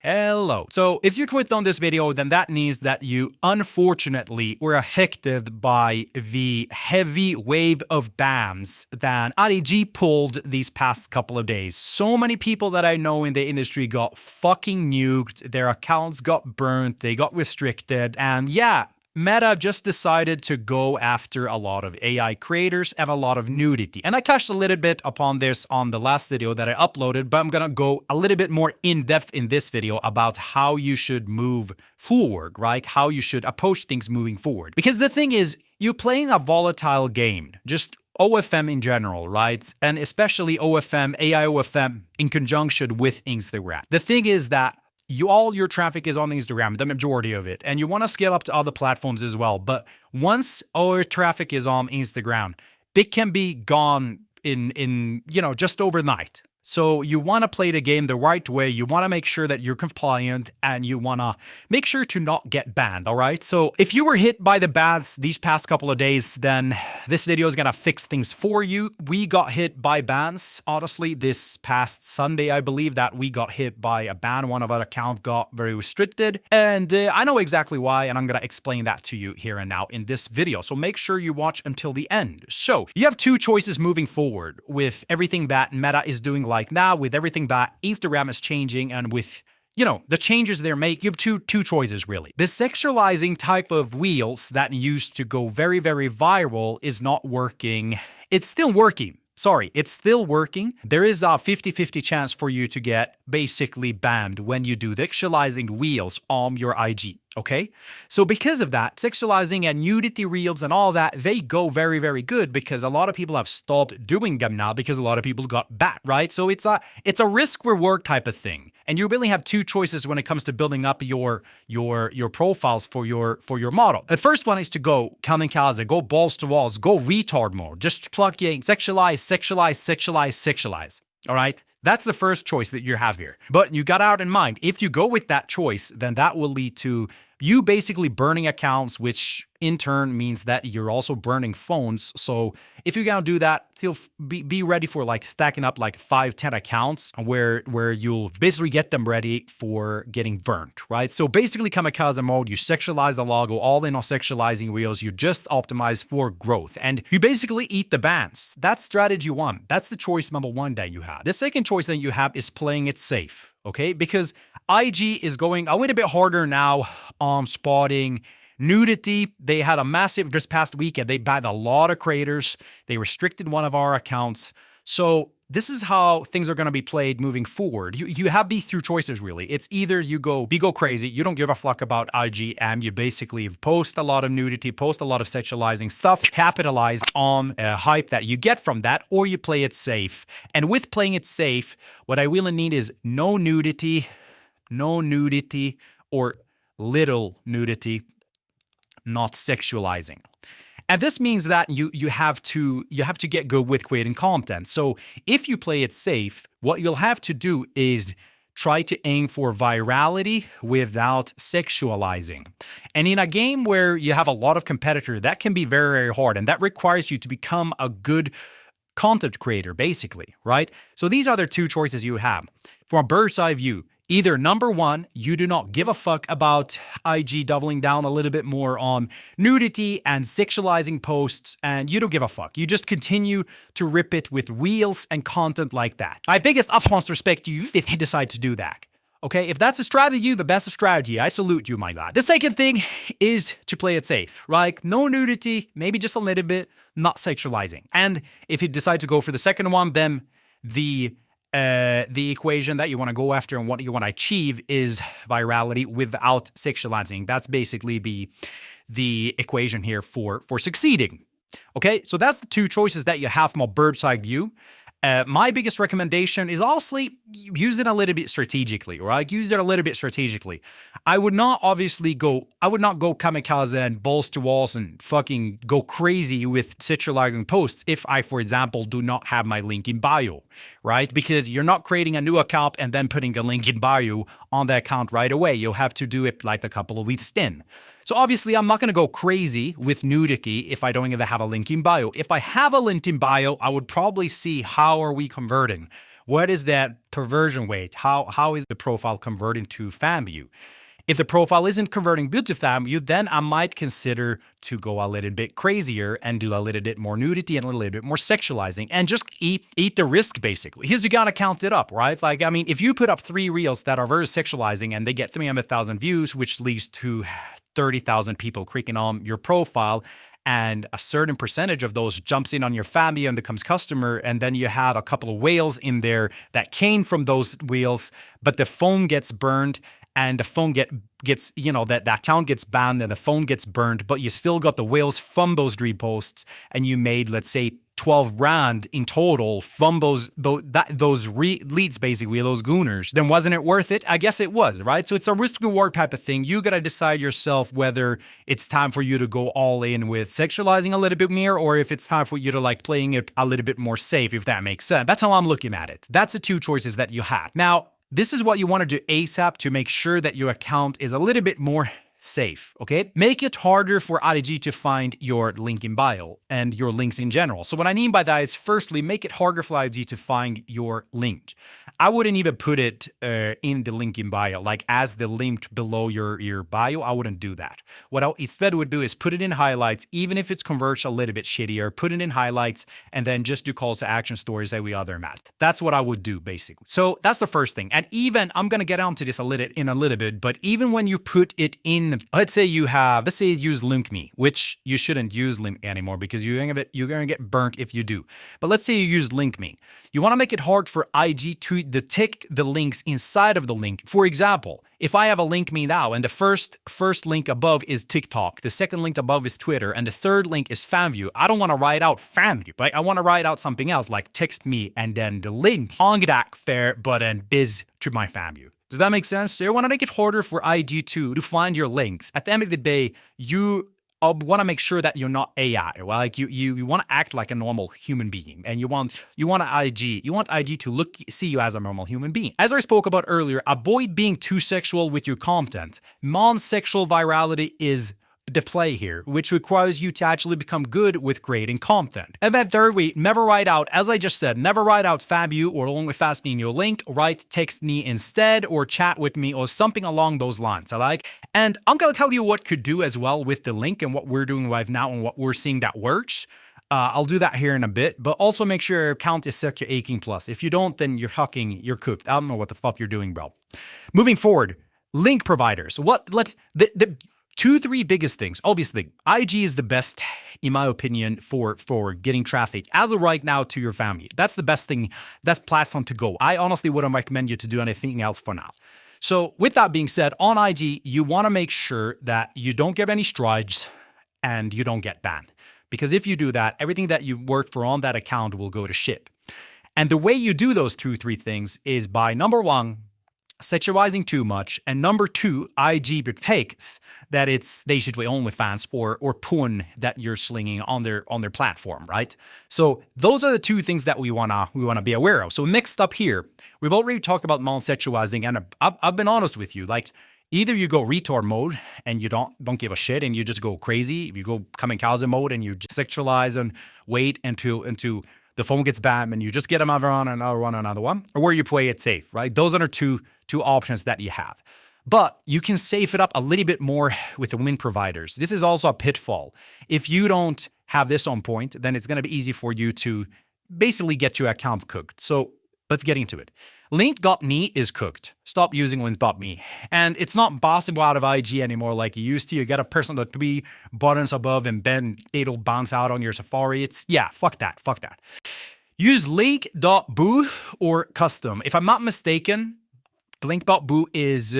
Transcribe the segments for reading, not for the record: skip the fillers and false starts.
Hello. So if you clicked on this video, then that means that you unfortunately were affected by the heavy wave of bans that REG pulled these past couple of days. So many people that I know in the industry got fucking nuked, their accounts got burnt, they got restricted, and yeah, Meta just decided to go after a lot of AI creators and a lot of nudity. And I touched a little bit upon this on the last video that I uploaded, but I'm gonna go a little bit more in depth in this video about how you should move forward, right? How you should approach things moving forward. Because the thing is, you're playing a volatile game, just OFM in general, right? And especially OFM, AI OFM in conjunction with Instagram. The thing is that all your traffic is on Instagram, the majority of it, and you want to scale up to other platforms as well. But once all your traffic is on Instagram, it can be gone in just overnight. So you want to play the game the right way. You want to make sure that you're compliant and you want to make sure to not get banned, all right? So if you were hit by the bans these past couple of days, then this video is going to fix things for you. We got hit by bans, honestly, this past Sunday, I believe that we got hit by a ban. One of our accounts got very restricted, and I know exactly why, and I'm going to explain that to you here and now in this video. So make sure you watch until the end. So you have two choices moving forward with everything that Meta is doing like now, with everything that Instagram is changing, and with the changes they're making. You have two choices really. The sexualizing type of wheels that used to go very, very viral is not working. It's still working. Sorry, it's still working. There is a 50-50 chance for you to get basically banned when you do the sexualizing wheels on your IG, okay? So because of that, sexualizing and nudity reels and all that, they go very, very good because a lot of people have stopped doing them now because a lot of people got banned, right? So it's a risk-reward type of thing. And you really have two choices when it comes to building up your profiles for your model. The first one is to go kamikaze, go balls to walls, go retard mode. Just plug in sexualize, sexualize, sexualize, sexualize. All right? That's the first choice that you have here. But you got out in mind, if you go with that choice, then that will lead to you basically burning accounts, which in turn means that you're also burning phones. So if you're gonna do that, be ready for like stacking up like 5-10 accounts where you'll basically get them ready for getting burnt, right? So basically kamikaze mode, you sexualize the logo, all in on sexualizing reels, you just optimize for growth, and you basically eat the bans. That's strategy one. That's the choice number one that you have. The second choice that you have is playing it safe, okay? Because IG is going a little bit harder now on spotting nudity. They had a massive, this past weekend, they banned a lot of creators. They restricted one of our accounts. So this is how things are going to be played moving forward. You have these two choices really. It's either you go crazy, you don't give a fuck about IG, and you basically post a lot of nudity, post a lot of sexualizing stuff, capitalize on hype that you get from that, or you play it safe. And with playing it safe, what I really need is no nudity or little nudity, not sexualizing. And this means that you have to get good with creating content. So if you play it safe, what you'll have to do is try to aim for virality without sexualizing. And in a game where you have a lot of competitors, that can be very, very hard, and that requires you to become a good content creator, basically, right? So these are the two choices you have. From a bird's eye view, either number one, you do not give a fuck about IG doubling down a little bit more on nudity and sexualizing posts, and you don't give a fuck. You just continue to rip it with reels and content like that. My biggest utmost respect to you if you decide to do that. Okay, if that's a strategy, the best strategy, I salute you, my lad. The second thing is to play it safe, right? No nudity, maybe just a little bit, not sexualizing. And if you decide to go for the second one, then the equation that you want to go after and what you want to achieve is virality without sexualizing. That's basically the equation here for succeeding. Okay, so that's the two choices that you have from a bird's eye view. My biggest recommendation is honestly use it a little bit strategically, right? Use it a little bit strategically. I would not go kamikaze and balls to walls and fucking go crazy with sexualizing posts if I, for example, do not have my link in bio, right? Because you're not creating a new account and then putting a link in bio on the account right away. You'll have to do it like a couple of weeks in. So obviously, I'm not going to go crazy with nudity if I don't even have a link in bio. If I have a link in bio, I would probably see how are we converting. What is that conversion rate? How is the profile converting to fan view? If the profile isn't converting good to fan view, then I might consider to go a little bit crazier and do a little bit more nudity and a little bit more sexualizing and just eat the risk, basically. Because you gotta count it up, right? Like, I mean, if you put up 3 reels that are very sexualizing and they get 300,000 views, which leads to 30,000 people clicking on your profile, and a certain percentage of those jumps in on your family and becomes customer, and then you have a couple of whales in there that came from those whales, but the phone gets burned and the phone gets that account gets banned and the phone gets burned, but you still got the whales from those reposts, and you made, let's say, 12 grand in total from those leads, basically, those gooners, then wasn't it worth it? I guess it was, right? So it's a risk reward type of thing. You got to decide yourself whether it's time for you to go all in with sexualizing a little bit more, or if it's time for you to like playing it a little bit more safe, if that makes sense. That's how I'm looking at it. That's the 2 choices that you had. Now, this is what you want to do ASAP to make sure that your account is a little bit more safe, okay? Make it harder for IG to find your link in bio and your links in general. So what I mean by that is, firstly, make it harder for IG to find your link. I wouldn't even put it in the link in bio, like as the link below your bio. I wouldn't do that. What I instead would do is put it in highlights, even if it's converts a little bit shittier, put it in highlights, and then just do calls to action stories every other match. That's what I would do, basically. So that's the first thing. And even, I'm going to get onto this in a little bit, but even when you put it in, let's say you use LinkMe, which you shouldn't use Link anymore because you're going to get burnt if you do. But let's say you use LinkMe. You want to make it hard for IG to detect the links inside of the link. For example, if I have a LinkMe now and the first link above is TikTok, the second link above is Twitter, and the third link is FanView, I don't want to write out FanView, right? I want to write out something else like text me and then the link, Hongdak fair button biz to my FanView. Does that make sense? So you want to make it harder for IG to find your links. At the end of the day, you want to make sure that you're not AI. Well, like you want to act like a normal human being, and you want IG to see you as a normal human being. As I spoke about earlier, avoid being too sexual with your content. Non-sexual virality is the play here, which requires you to actually become good with creating content. And then thirdly, never write out, as I just said, never write out FabU or only fastening your link, write text me instead or chat with me or something along those lines, And I'm going to tell you what could do as well with the link and what we're doing right now and what we're seeing that works. I'll do that here in a bit, but also make sure your account is set to 18+. If you don't, then you're cooked. I don't know what the fuck you're doing, bro. Moving forward, link providers. The 2-3 biggest things. Obviously, IG is the best, in my opinion, for getting traffic as of right now to your family. That's the best thing. That's platform to go. I honestly wouldn't recommend you to do anything else for now. So with that being said, on IG, you want to make sure that you don't get any strides and you don't get banned. Because if you do that, everything that you worked for on that account will go to shit. And the way you do those 2-3 things is by, number 1, sexualizing too much, and number 2, IG takes that they should be OnlyFans or porn that you're slinging on their platform, right? So those are the 2 things that we wanna be aware of. So next up here, we've already talked about non-sexualizing, and I've been honest with you, like either you go retard mode and you don't give a shit and you just go crazy, you go kamikaze mode and you just sexualize and wait until the phone gets banned and you just get another one, or where you play it safe, right? Those are two options that you have. But you can safe it up a little bit more with the link providers. This is also a pitfall. If you don't have this on point, then it's going to be easy for you to basically get your account cooked. So let's get into it. Link.me is cooked. Stop using link.me. And it's not possible out of IG anymore like you used to. You got to press on the 3 buttons above and then it'll bounce out on your Safari. Fuck that. Use link.boo or custom. If I'm not mistaken, link.boo is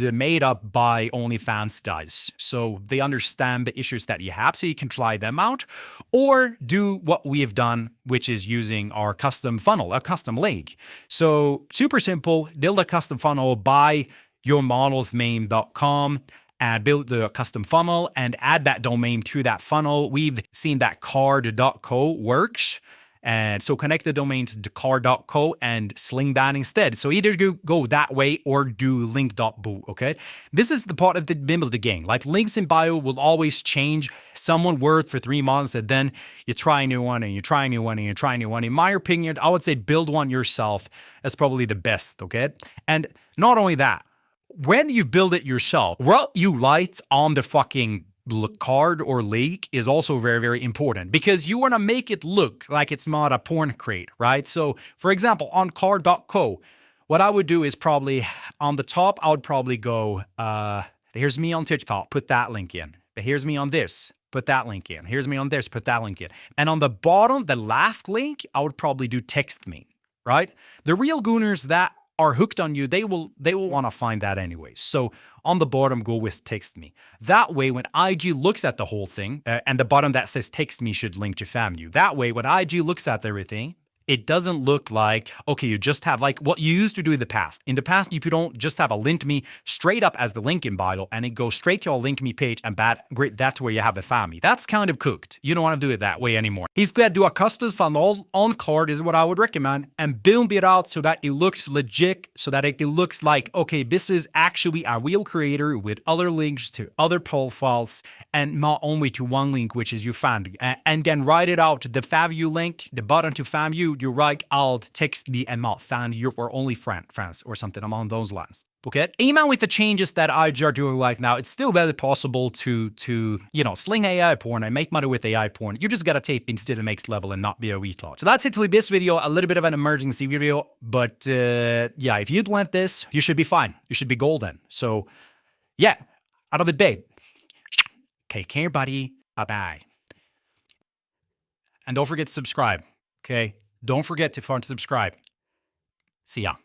made up by OnlyFans guys. So they understand the issues that you have, so you can try them out. Or do what we have done, which is using our custom funnel, a custom link. So super simple, build a custom funnel by yourmodelsname.com and build the custom funnel and add that domain to that funnel. We've seen that card.co works. And so connect the domain to car.co and sling that instead. So either go that way or do link.boo, okay? This is the part of the name of the game. Like links in bio will always change. Someone word for 3 months and then you try a new one and you try a new one and you try a new one. In my opinion, I would say build one yourself. That's probably the best, okay? And not only that, when you build it yourself, what you write on the fucking card or link is also very, very important because you want to make it look like it's not a porn crate, right? So, for example, on card.co, what I would do is probably on the top, I would probably go, here's me on TikTok, put that link in. But here's me on this, put that link in. Here's me on this, put that link in. And on the bottom, the last link, I would probably do text me, right? The real gooners that are hooked on you, they will want to find that anyway. So on the bottom, go with text me. That way, when IG looks at the whole thing, and the bottom that says text me should link to FAMU. That way, when IG looks at everything, it doesn't look like, okay, you just have like what you used to do in the past. In the past, if you don't just have a link to me straight up as the link in bio and it goes straight to your link me page and great, that's where you have a family. That's kind of cooked. You don't want to do it that way anymore. He's going to do a custom funnel on card is what I would recommend and build it out so that it looks legit, so that it looks like, okay, this is actually a real creator with other links to other profiles and not only to one link, which is your fan. And then write it out, the FAMU link, the button to FAMU, you write alt, text the amount, fan you or only friends or something along those lines. Okay. Even with the changes that I are doing right now, it's still very possible to sling AI porn and make money with AI porn. You just gotta tape into the next level and not be a retard. So that's it for this video. A little bit of an emergency video, but yeah, if you'd want this, you should be fine. You should be golden. So yeah, out of the bed. Take care, buddy. Bye-bye. And don't forget to subscribe. Okay. Don't forget to subscribe. See ya.